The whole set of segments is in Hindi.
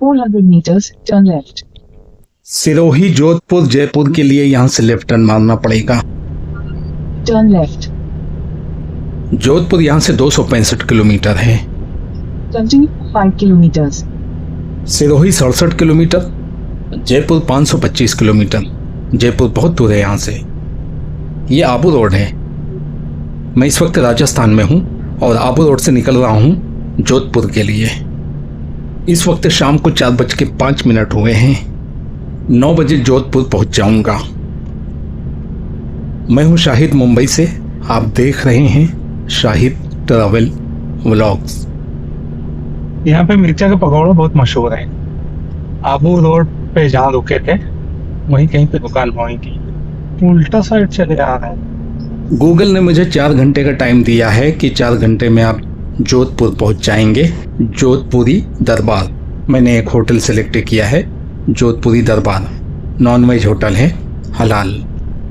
400 meters, turn left. Sirohi Jodhpur Jaipur के लिए यहाँ से लेफ्ट टर्न मारना पड़ेगा। Turn left. जोधपुर यहाँ से 265 किलोमीटर है। Continue 5 kilometers. Sirohi 67 kilometre, Jaipur 525 kilometre. Jaipur बहुत दूर है यहाँ से। ये आबू रोड है। मैं इस वक्त राजस्थान में हूँ और आबू रोड से निकल रहा हूँ जोधपुर के लिए। इस वक्त शाम को 4:05 हुए हैं। 9 बजे जोधपुर पहुँच जाऊँगा। मैं हूँ शाहिद मुंबई से। आप देख रहे हैं शाहिद ट्रैवल व्लॉग्स। यहाँ पे मिर्चा के पकौड़े बहुत मशहूर है। आबू रोड पे जहाँ रुके थे वहीं कहीं पे दुकान होगी। उल्टा साइड चले आ रहे हैं। गूगल ने मुझे 4 घंटे का टाइम दिया है कि 4 घंटे में आप जोधपुर पहुंच जाएंगे। जोधपुरी दरबार मैंने एक होटल सेलेक्ट किया है, जोधपुरी दरबार। नॉनवेज होटल है, हलाल,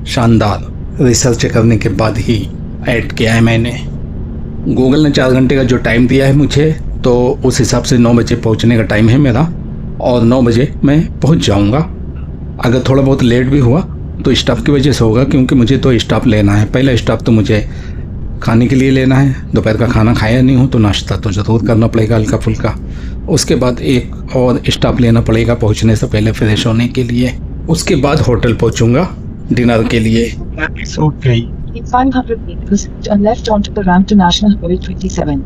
शानदार। रिसर्च करने के बाद ही ऐड किया है मैंने। गूगल ने 4 घंटे का जो टाइम दिया है मुझे, तो उस हिसाब से 9 बजे पहुंचने का टाइम है मेरा और 9 बजे मैं पहुंच जाऊंगा। अगर थोड़ा बहुत लेट भी हुआ तो स्टाफ की वजह से होगा, क्योंकि मुझे तो स्टाफ लेना है। पहला स्टाफ तो मुझे खाने के लिए लेना है। दोपहर का खाना खाया नहीं हूँ तो नाश्ता तो ज़रूर करना पड़ेगा हल्का फुल्का। उसके बाद एक और स्टाफ लेना पड़ेगा पहुँचने से पहले फ्रेश होने के लिए। उसके बाद होटल पहुँचूँगा डिनर के लिए। सूख गई। In 500 meters, turn left onto the ramp to National Highway 27.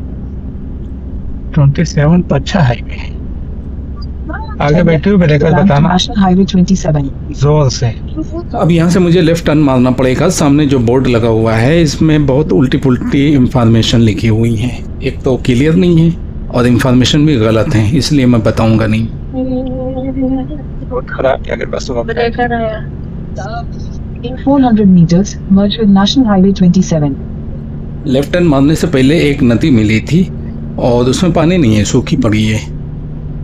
27 तो अच्छा हाईवे है। आगे बैठे हुए ब्रेकर Ramp to बताना National Highway 27. जोर से। अब यहाँ से मुझे लेफ्ट टर्न मारना पड़ेगा। सामने जो बोर्ड लगा हुआ है इसमें बहुत उल्टी पुल्टी इंफॉर्मेशन लिखी हुई है। एक तो क्लियर नहीं है और इंफॉर्मेशन भी गलत है, इसलिए मैं बताऊंगा नहीं। बहुत खराब है। अगर बस In 400 meters, merge with National Highway 27. Left turn मारने से पहले एक नदी मिली थी और उसमें पानी नहीं है, सूखी पड़ी है।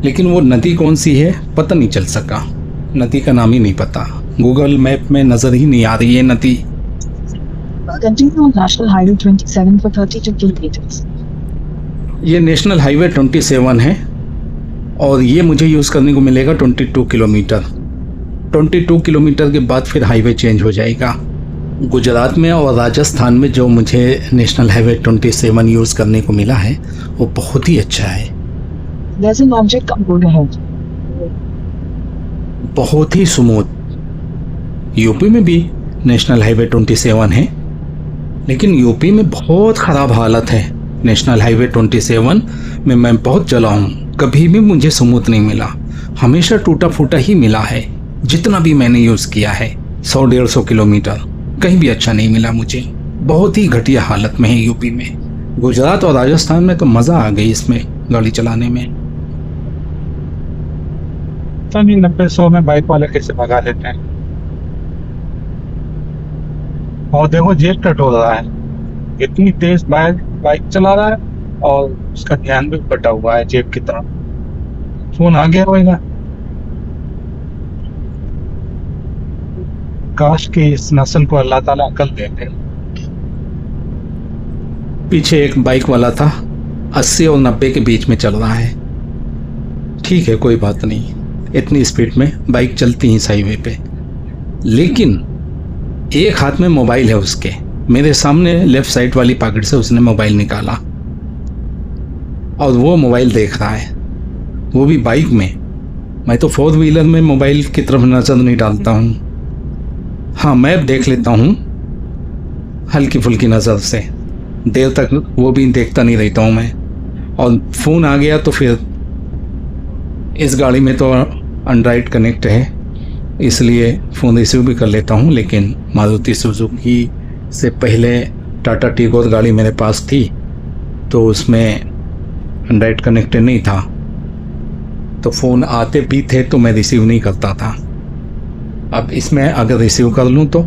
लेकिन वो नदी कौन सी है पता नहीं चल सका। नदी का नाम ही नहीं पता, गूगल मैप में नज़र ही नहीं आ रही है नदी। Continue on National Highway 27 for 32 kilometers. ये नेशनल हाईवे 27 है और ये मुझे यूज़ करने को मिलेगा 22 किलोमीटर। 22 किलोमीटर के बाद फिर हाईवे चेंज हो जाएगा। गुजरात में और राजस्थान में जो मुझे नेशनल हाईवे 27 यूज़ करने को मिला है वो बहुत ही अच्छा है। There's an object on road ahead. बहुत ही स्मूथ। यूपी में भी नेशनल हाईवे 27 है, लेकिन यूपी में बहुत ख़राब हालत है। नेशनल हाईवे 27 में मैं बहुत चला हूँ, कभी भी मुझे स्मूथ नहीं मिला, हमेशा टूटा फूटा ही मिला है। जितना भी मैंने यूज़ किया है 100-150 किलोमीटर, कहीं भी अच्छा नहीं मिला मुझे। बहुत ही घटिया हालत में है यूपी में। गुजरात और राजस्थान में तो मज़ा आ गई इसमें गाड़ी चलाने में। 90-100 में बाइक वाले कैसे भगा लेते हैं। और देखो जेब टटोल रहा है, इतनी तेज बाइक चला रहा है और उसका ध्यान भी बटा हुआ है जेब की तरफ। फोन आ गया होगा। काश कि इस नस्ल को अल्लाह ताला अकल देते। पीछे एक बाइक वाला था, 80 और 90 के बीच में चल रहा है। ठीक है, कोई बात नहीं, इतनी स्पीड में बाइक चलती ही हाईवे पे। लेकिन एक हाथ में मोबाइल है उसके। मेरे सामने लेफ्ट साइड वाली पॉकेट से उसने मोबाइल निकाला और वो मोबाइल देख रहा है, वो भी बाइक में। मैं तो 4 व्हीलर में मोबाइल की तरफ नज़र नहीं डालता हूँ। हाँ, मैप देख लेता हूँ हल्की फुल्की नज़र से, देर तक वो भी देखता नहीं रहता हूँ मैं। और फ़ोन आ गया तो फिर इस गाड़ी में तो एंड्रॉयड कनेक्ट है, इसलिए फ़ोन रिसीव भी कर लेता हूँ। लेकिन मारुति सुजुकी से पहले टाटा टिगोर गाड़ी मेरे पास थी तो उसमें एंड्रॉयड कनेक्टेड नहीं था, तो फ़ोन आते भी थे तो मैं रिसीव नहीं करता था। अब इसमें अगर रिसीव कर लूँ तो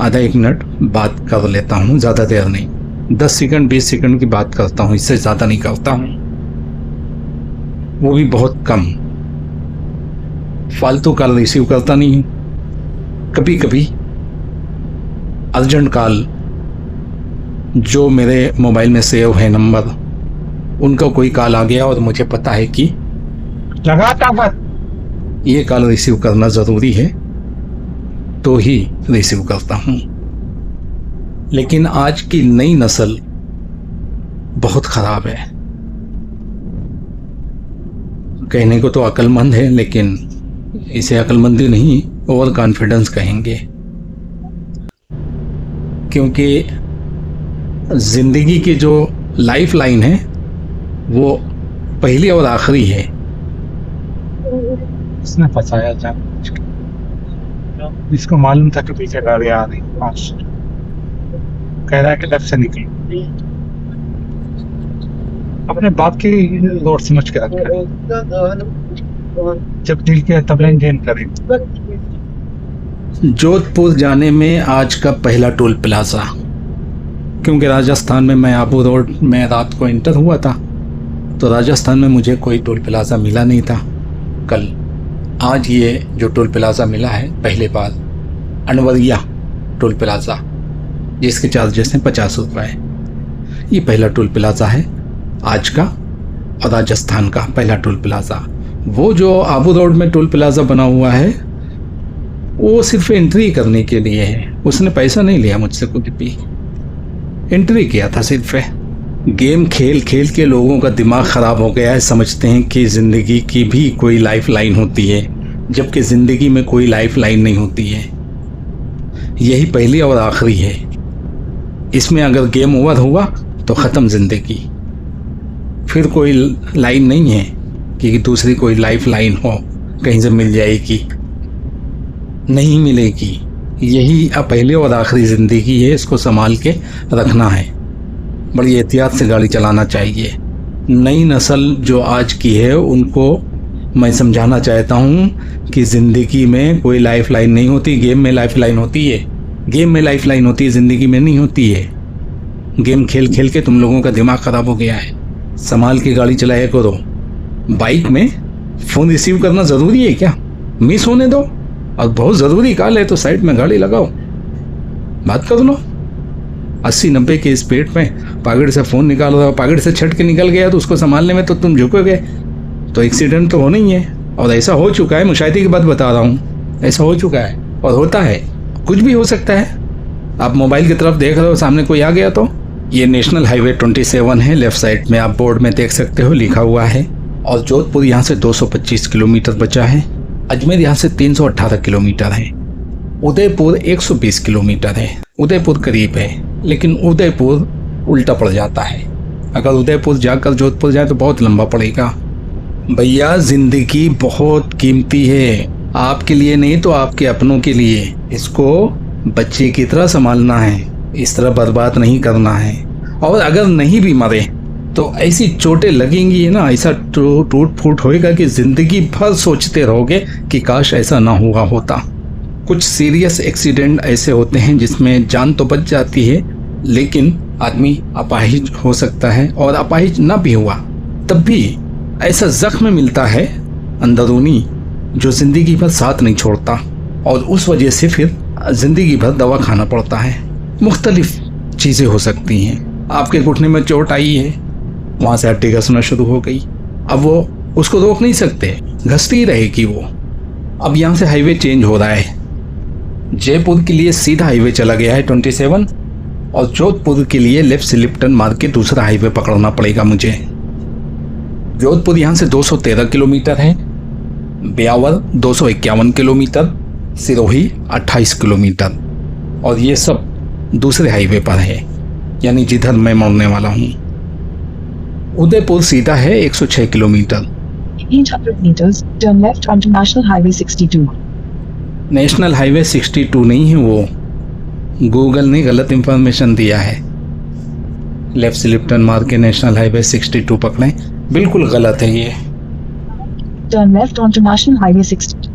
आधा 1 मिनट बात कर लेता हूँ, ज़्यादा देर नहीं, 10 सेकंड 20 सेकंड की बात करता हूँ, इससे ज़्यादा नहीं करता हूँ, वो भी बहुत कम। फालतू कॉल रिसीव करता नहीं हूँ। कभी कभी अर्जेंट कॉल जो मेरे मोबाइल में सेव है नंबर, उनका कोई कॉल आ गया और मुझे पता है कि लगातार ये कॉल रिसीव करना ज़रूरी है तो ही रिसीव करता हूँ। लेकिन आज की नई नस्ल बहुत ख़राब है। कहने को तो अक्लमंद है, लेकिन इसे अक्लमंदी नहीं, ओवर कॉन्फिडेंस कहेंगे। क्योंकि ज़िंदगी की जो लाइफ लाइन है वो पहली और आखिरी है। इसने फंसाया जान, इसको मालूम था कि पीछे गाड़ी आ रही, कह रहा है कि लेफ्ट से निकलो। अपने बाप की रोड समझ के रखा है, जब दिल के तब लाइन गेन करें। जोधपुर जाने में आज का पहला टोल प्लाजा, क्योंकि राजस्थान में मैं आबू रोड में रात को इंटर हुआ था, तो राजस्थान में मुझे कोई टोल प्लाजा मिला नहीं था कल। आज ये जो टोल प्लाजा मिला है पहले बार, अनवरिया टोल प्लाजा, जिसके चार्जेस हैं 50 रुपये। ये पहला टोल प्लाजा है आज का, और राजस्थान का पहला टोल प्लाजा। वो जो आबू रोड में टोल प्लाजा बना हुआ है वो सिर्फ एंट्री करने के लिए है, उसने पैसा नहीं लिया मुझसे कुछ भी, एंट्री किया था सिर्फ। गेम खेल खेल के लोगों का दिमाग ख़राब हो गया है, समझते हैं कि ज़िंदगी की भी कोई लाइफ लाइन होती है, जबकि ज़िंदगी में कोई लाइफ लाइन नहीं होती है। यही पहली और आखिरी है। इसमें अगर गेम ओवर हुआ तो ख़त्म ज़िंदगी, फिर कोई लाइन नहीं है कि दूसरी कोई लाइफ लाइन हो, कहीं से मिल जाएगी, नहीं मिलेगी। यही पहले और आखिरी ज़िंदगी है, इसको संभाल के रखना है। बड़ी एहतियात से गाड़ी चलाना चाहिए। नई नस्ल जो आज की है उनको मैं समझाना चाहता हूँ कि ज़िंदगी में कोई लाइफ लाइन नहीं होती। गेम में लाइफ लाइन होती है, गेम में लाइफ लाइन होती है, ज़िंदगी में नहीं होती है। गेम खेल खेल के तुम लोगों का दिमाग ख़राब हो गया है। संभाल के गाड़ी चलाया करो। बाइक में फ़ोन रिसीव करना ज़रूरी है क्या? मिस होने दो, और बहुत ज़रूरी कॉल है तो साइड में गाड़ी लगाओ, बात कर लो। 80-90 की स्पीड में पॉकेट से फ़ोन निकाल रहा हो, पॉकेट से छट के निकल गया तो उसको संभालने में तो तुम झुकोगे, तो एक्सीडेंट तो होना ही है। और ऐसा हो चुका है, मुशाहिदे की बात बता रहा हूँ, ऐसा हो चुका है और होता है। कुछ भी हो सकता है। आप मोबाइल की तरफ देख रहे हो, सामने कोई आ गया तो। ये नेशनल हाईवे 27 है, लेफ़्ट साइड में आप बोर्ड में देख सकते हो, लिखा हुआ है। और जोधपुर यहाँ से 225 किलोमीटर बचा है। अजमेर यहाँ से 318 किलोमीटर है। उदयपुर 120 किलोमीटर है। उदयपुर करीब है, लेकिन उदयपुर उल्टा पड़ जाता है। अगर उदयपुर जाकर जोधपुर जाए तो बहुत लंबा पड़ेगा। भैया ज़िंदगी बहुत कीमती है, आपके लिए नहीं तो आपके अपनों के लिए। इसको बच्चे की तरह संभालना है, इस तरह बर्बाद नहीं करना है। और अगर नहीं भी मरे तो ऐसी चोटें लगेंगी ना, ऐसा टूट फूट होएगा कि ज़िंदगी भर सोचते रहोगे कि काश ऐसा ना हुआ होता। कुछ सीरियस एक्सीडेंट ऐसे होते हैं जिसमें जान तो बच जाती है, लेकिन आदमी अपाहिज हो सकता है, और अपाहिज ना भी हुआ तब भी ऐसा जख्म मिलता है अंदरूनी जो ज़िंदगी भर साथ नहीं छोड़ता, और उस वजह से फिर ज़िंदगी भर दवा खाना पड़ता है। मुख्तलिफ चीज़ें हो सकती हैं। आपके घुटने में चोट आई है, वहाँ से हड्डी घसना शुरू हो गई, अब वो उसको रोक नहीं सकते, घसती ही रहेगी वो। अब यहाँ से हाईवे चेंज हो रहा है, जयपुर के लिए सीधा हाईवे चला गया है 27, और जोधपुर के लिए लेफ्ट से लिफ्टन मार के दूसरा हाईवे पकड़ना पड़ेगा मुझे। जोधपुर यहाँ से 213 किलोमीटर है, ब्यावर 251 किलोमीटर, सिरोही 28 किलोमीटर, और ये सब दूसरे हाईवे पर है, यानी जिधर मैं मुड़ने वाला हूँ। उदयपुर सीधा है 106 kilometre. 800 meters, turn left onto National Highway 62. National highway 62 नहीं है वो, गूगल ने गलत इंफॉर्मेशन दिया है। लेफ्ट से लिफ्टन मार के नेशनल हाईवे 62 पकड़ें, बिल्कुल गलत है ये। Turn left onto National Highway 62.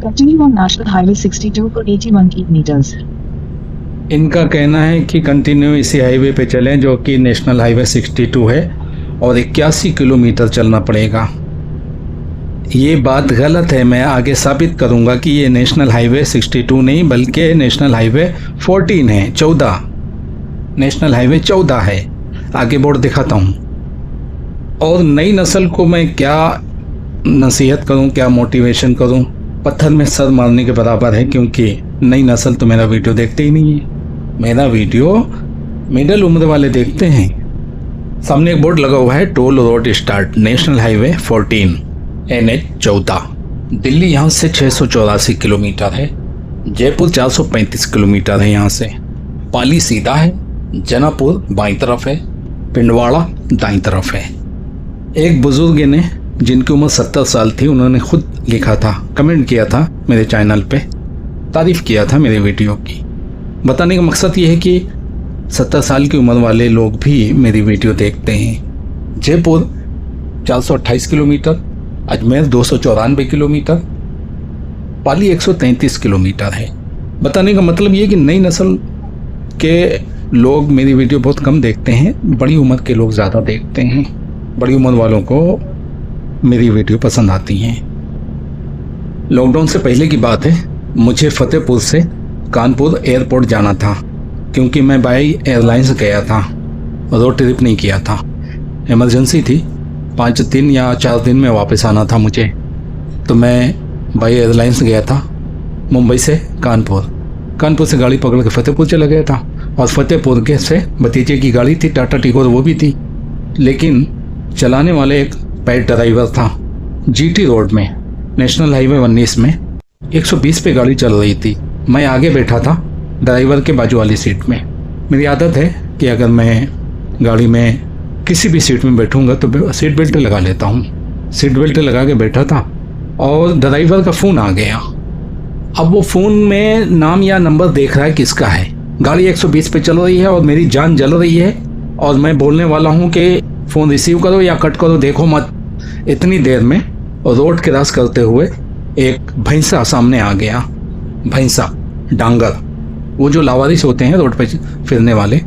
Continue on National Highway 62 for 81 meters. इनका कहना है कि कंटिन्यू इसी हाईवे पे चलें जो कि नेशनल हाईवे 62 है, और 81 किलोमीटर चलना पड़ेगा। ये बात गलत है, मैं आगे साबित करूंगा कि ये नेशनल हाईवे 62 नहीं बल्कि नेशनल हाईवे 14 है, 14। नेशनल हाईवे 14 है, आगे बोर्ड दिखाता हूँ। और नई नस्ल को मैं क्या नसीहत करूं, क्या मोटिवेशन करूं, पत्थर में सर मारने के बराबर है, क्योंकि नई नस्ल तो मेरा वीडियो देखते ही नहीं है। मेरा वीडियो मिडिल उम्र वाले देखते हैं। सामने एक बोर्ड लगा हुआ है, toll road start, national highway 14 NH 14। Delhi यहाँ से 684 किलोमीटर है, जयपुर 435 किलोमीटर है यहाँ से, पाली सीधा है, जनापुर बाईं तरफ है, पिंडवाड़ा दाईं तरफ है। एक बुजुर्ग ने जिनकी उम्र 70 साल थी, उन्होंने खुद लिखा था, कमेंट किया था मेरे चैनल पे, तारीफ़ किया था मेरे वीडियो की। बताने का मकसद ये है कि 70 साल की उम्र वाले लोग भी मेरी वीडियो देखते हैं। जयपुर 428 किलोमीटर, अजमेर 294 किलोमीटर, पाली 133 किलोमीटर है। बताने का मतलब ये कि नई नस्ल के लोग मेरी वीडियो बहुत कम देखते हैं, बड़ी उम्र के लोग ज़्यादा देखते हैं। बड़ी उम्र वालों को मेरी वीडियो पसंद आती हैं। लॉकडाउन से पहले की बात है, मुझे फतेहपुर से कानपुर एयरपोर्ट जाना था, क्योंकि मैं बाई एयरलाइंस गया था, रोड ट्रिप नहीं किया था, इमरजेंसी थी। 5 दिन या 4 दिन में वापस आना था मुझे, तो मैं बाई एयरलाइंस गया था मुंबई से कानपुर। कानपुर से गाड़ी पकड़ के फतेहपुर चला गया था, और फतेहपुर के से भतीजे की गाड़ी थी, टाटा टिगोर, वो भी थी, लेकिन चलाने वाले एक पैड ड्राइवर था। GT रोड में नेशनल हाईवे 19 में 120 पे गाड़ी चल रही थी। मैं आगे बैठा था ड्राइवर के बाजू वाली सीट में। मेरी आदत है कि अगर मैं गाड़ी में किसी भी सीट में बैठूंगा तो सीट बेल्ट लगा लेता हूँ। सीट बेल्ट लगा के बैठा था और ड्राइवर का फ़ोन आ गया। अब वो फ़ोन में नाम या नंबर देख रहा है किसका है। गाड़ी 120 पे चल रही है और मेरी जान जल रही है, और मैं बोलने वाला हूँ कि फ़ोन रिसीव करो या कट करो, देखो मत। इतनी देर में रोड क्रॉस करते हुए एक भैंसा सामने आ गया। भैंसा, डांगर, वो जो लावारिस होते हैं रोड पे फिरने वाले,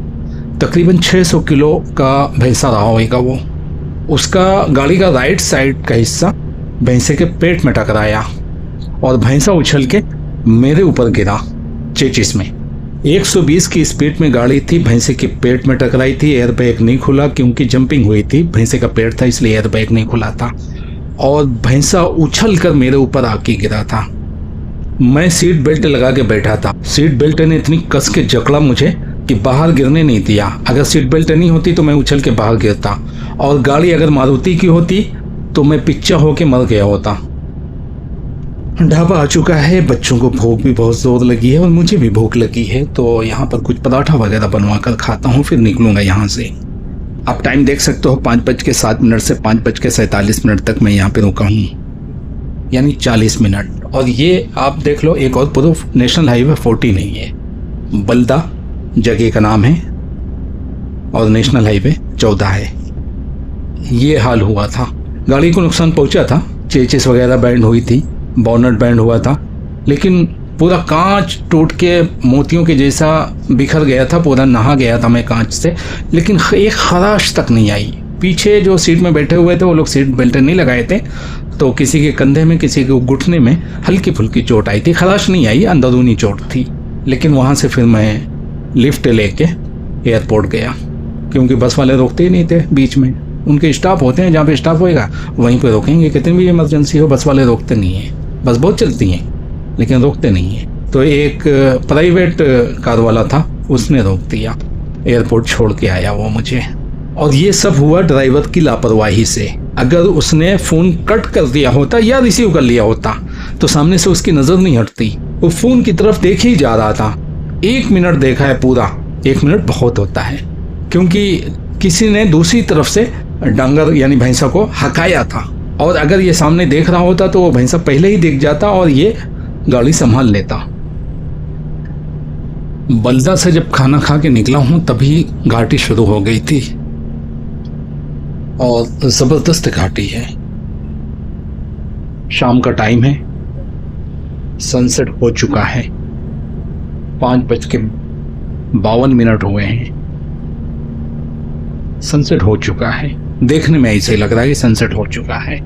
तकरीबन 600 किलो का भैंसा रहा होगा वो। उसका गाड़ी का राइट साइड का हिस्सा भैंसे के पेट में टकराया और भैंसा उछल के मेरे ऊपर गिरा चेचिस में। 120 की स्पीड में गाड़ी थी, भैंसे के पेट में टकराई थी। एयर बैग नहीं खुला क्योंकि जंपिंग हुई थी, भैंसे का पेट था इसलिए एयर बैग नहीं खुला था, और भैंसा उछल कर मेरे ऊपर आके गिरा था। मैं सीट बेल्ट लगा के बैठा था। सीट बेल्ट ने इतनी कस के जकड़ा मुझे कि बाहर गिरने नहीं दिया। अगर सीट बेल्ट नहीं होती तो मैं उछल के बाहर गिरता, और गाड़ी अगर मारुति की होती तो मैं पिच्चा होके मर गया होता। ढाबा आ चुका है, बच्चों को भूख भी बहुत जोर लगी है और मुझे भी भूख लगी है, तो यहाँ पर कुछ पराठा वगैरह बनवा कर खाता हूँ, फिर निकलूँगा यहाँ से। आप टाइम देख सकते हो, 5:07 से 5:47 तक मैं यहाँ पे रुका हूँ, यानी 40 मिनट। और ये आप देख लो, एक और प्रूफ, नेशनल हाईवे 40 नहीं है, बल्दा जगह का नाम है, और नेशनल हाईवे 14 है। ये हाल हुआ था। गाड़ी को नुकसान पहुंचा था, चेचिस वगैरह बैंड हुई थी, बॉनेट बैंड हुआ था, लेकिन पूरा कांच टूट के मोतियों के जैसा बिखर गया था, पूरा नहा गया था मैं कांच से, लेकिन एक खराश तक नहीं आई। पीछे जो सीट में बैठे हुए थे वो लोग सीट बेल्ट नहीं लगाए थे, तो किसी के कंधे में, किसी के घुटने में हल्की फुल्की चोट आई थी, खराश नहीं आई, अंदरूनी चोट थी। लेकिन वहाँ से फिर मैं लिफ्ट लेके एयरपोर्ट गया, क्योंकि बस वाले रोकते ही नहीं थे बीच में। उनके स्टाफ होते हैं, जहाँ पे स्टाफ होएगा वहीं पे रोकेंगे, कितनी भी इमरजेंसी हो, बस वाले रोकते नहीं हैं। बस बहुत चलती हैं लेकिन रोकते नहीं हैं। तो एक प्राइवेट कार वाला था, उसने रोक दिया, एयरपोर्ट छोड़ के आया वो मुझे। और ये सब हुआ ड्राइवर की लापरवाही से। अगर उसने फ़ोन कट कर दिया होता या रिसीव कर लिया होता तो सामने से उसकी नज़र नहीं हटती, वो फ़ोन की तरफ देख ही जा रहा था। 1 मिनट देखा है पूरा, 1 मिनट बहुत होता है, क्योंकि किसी ने दूसरी तरफ से डांगर यानी भैंसा को हकाया था, और अगर ये सामने देख रहा होता तो वो भैंसा पहले ही दिख जाता और ये गाड़ी संभाल लेता। बल्दा से जब खाना खा के निकला हूँ तभी घाटी शुरू हो गई थी, और ज़बरदस्त घाटी है। शाम का टाइम है, सनसेट हो चुका है, 5:52 हुए हैं, सनसेट हो चुका है। देखने में ऐसे लग रहा है कि सनसेट हो चुका है,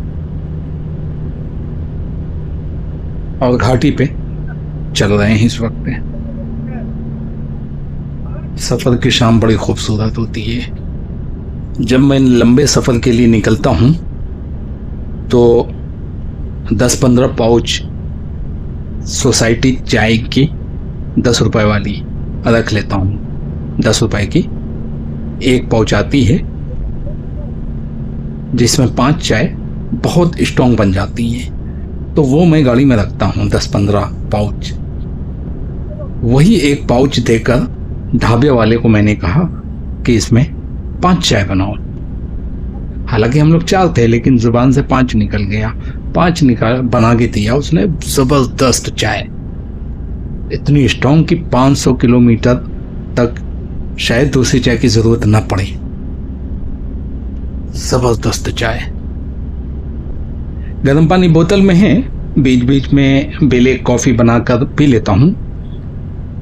और घाटी पे चल रहे हैं इस वक्त पे। सफर की शाम बड़ी खूबसूरत होती है, जब मैं लंबे सफ़र के लिए निकलता हूँ तो 10-15 पाउच सोसाइटी चाय की 10 रुपए वाली रख लेता हूँ। 10 रुपए की एक पाउच आती है जिसमें 5 चाय बहुत स्ट्रॉन्ग बन जाती हैं, तो वो मैं गाड़ी में रखता हूँ 10-15 पाउच। वही एक पाउच देकर ढाबे वाले को मैंने कहा कि इसमें 5 चाय बनाओ। हालांकि हम लोग 4 थे लेकिन जुबान से 5 निकल गया। 5 बना के दिया उसने। ज़बरदस्त चाय, इतनी स्ट्रॉन्ग कि 500 किलोमीटर तक शायद दूसरी चाय की ज़रूरत न पड़े। ज़बरदस्त चाय। गर्म पानी बोतल में है, बीच बीच में ब्लैक कॉफ़ी बनाकर पी लेता हूँ,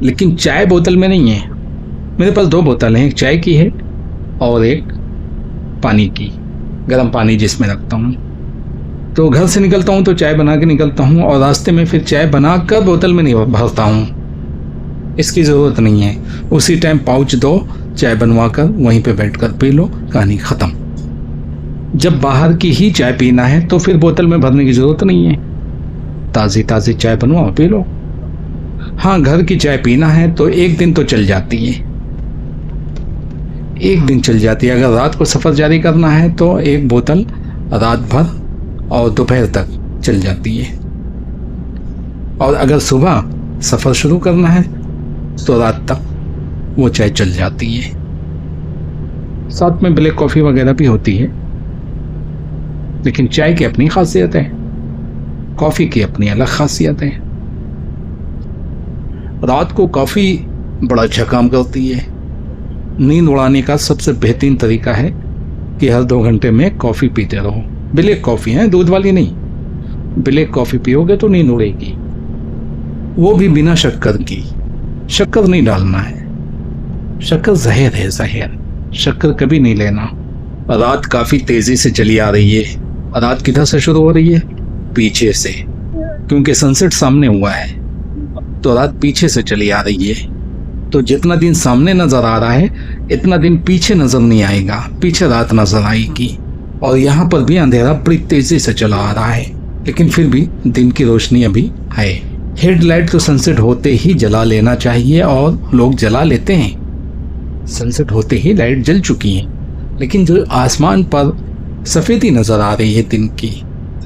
लेकिन चाय बोतल में नहीं है। मेरे पास 2 बोतल हैं, एक चाय की है और एक पानी की, गर्म पानी जिसमें रखता हूँ। तो घर से निकलता हूँ तो चाय बना के निकलता हूँ और रास्ते में फिर चाय बनाकर बोतल में नहीं भरता हूँ, इसकी ज़रूरत नहीं है। उसी टाइम पाउच दो, चाय बनवाकर वहीं पे बैठकर पी लो, कहानी ख़त्म। जब बाहर की ही चाय पीना है तो फिर बोतल में भरने की ज़रूरत नहीं है, ताज़ी ताज़ी चाय बनवाओ पी लो। हाँ, घर की चाय पीना है तो एक दिन तो चल जाती है, एक दिन चल जाती है। अगर रात को सफ़र जारी करना है तो एक बोतल रात भर और दोपहर तक चल जाती है, और अगर सुबह सफ़र शुरू करना है तो रात तक वो चाय चल जाती है। साथ में ब्लैक कॉफ़ी वगैरह भी होती है, लेकिन चाय की अपनी खासियत है, कॉफ़ी की अपनी अलग खासियत है। रात को कॉफ़ी बड़ा अच्छा काम करती है। नींद उड़ाने का सबसे बेहतरीन तरीका है कि हर 2 घंटे में कॉफ़ी पीते रहो। ब्लैक कॉफ़ी है, दूध वाली नहीं। ब्लैक कॉफ़ी पियोगे तो नींद उड़ेगी, वो भी बिना शक्कर की। शक्कर नहीं डालना है, शक्कर जहर है, जहर। शक्कर कभी नहीं लेना। रात काफ़ी तेज़ी से चली आ रही है। रात किधर से शुरू हो रही है? पीछे से, क्योंकि सनसेट सामने हुआ है तो रात पीछे से चली आ रही है। तो जितना दिन सामने नज़र आ रहा है इतना दिन पीछे नज़र नहीं आएगा, पीछे रात नज़र आएगी। और यहाँ पर भी अंधेरा बड़ी तेज़ी से चला आ रहा है, लेकिन फिर भी दिन की रोशनी अभी है। हेडलाइट तो सनसेट होते ही जला लेना चाहिए और लोग जला लेते हैं। सनसेट होते ही लाइट जल चुकी है, लेकिन जो आसमान पर सफ़ेदी नज़र आ रही है दिन की,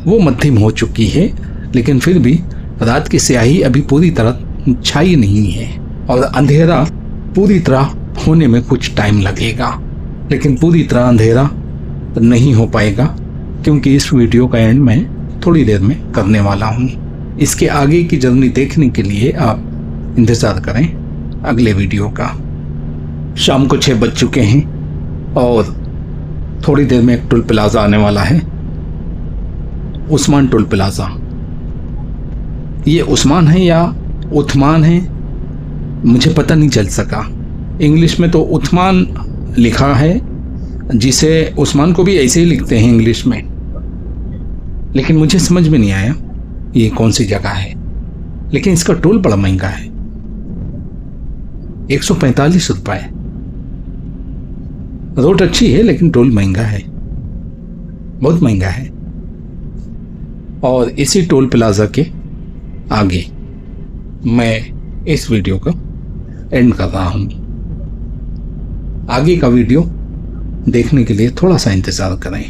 वो मध्यम हो चुकी है। लेकिन फिर भी रात की स्याही अभी पूरी तरह छाई नहीं है और अंधेरा पूरी तरह होने में कुछ टाइम लगेगा, लेकिन पूरी तरह अंधेरा नहीं हो पाएगा, क्योंकि इस वीडियो का एंड मैं थोड़ी देर में करने वाला हूँ। इसके आगे की जर्नी देखने के लिए आप इंतज़ार करें अगले वीडियो का। शाम को 6 बज चुके हैं और थोड़ी देर में एक टोल प्लाजा आने वाला है, उस्मान टोल प्लाजा। ये उस्मान है या उथमान है मुझे पता नहीं चल सका। इंग्लिश में तो उथमान लिखा है, जिसे उस्मान को भी ऐसे ही लिखते हैं इंग्लिश में, लेकिन मुझे समझ में नहीं आया ये कौन सी जगह है। लेकिन इसका टोल बड़ा महंगा है, 145 रुपए। रोड अच्छी है लेकिन टोल महंगा है, बहुत महंगा है। और इसी टोल प्लाजा के आगे मैं इस वीडियो को एंड कर रहा हूँ। आगे का वीडियो देखने के लिए थोड़ा सा इंतज़ार करें।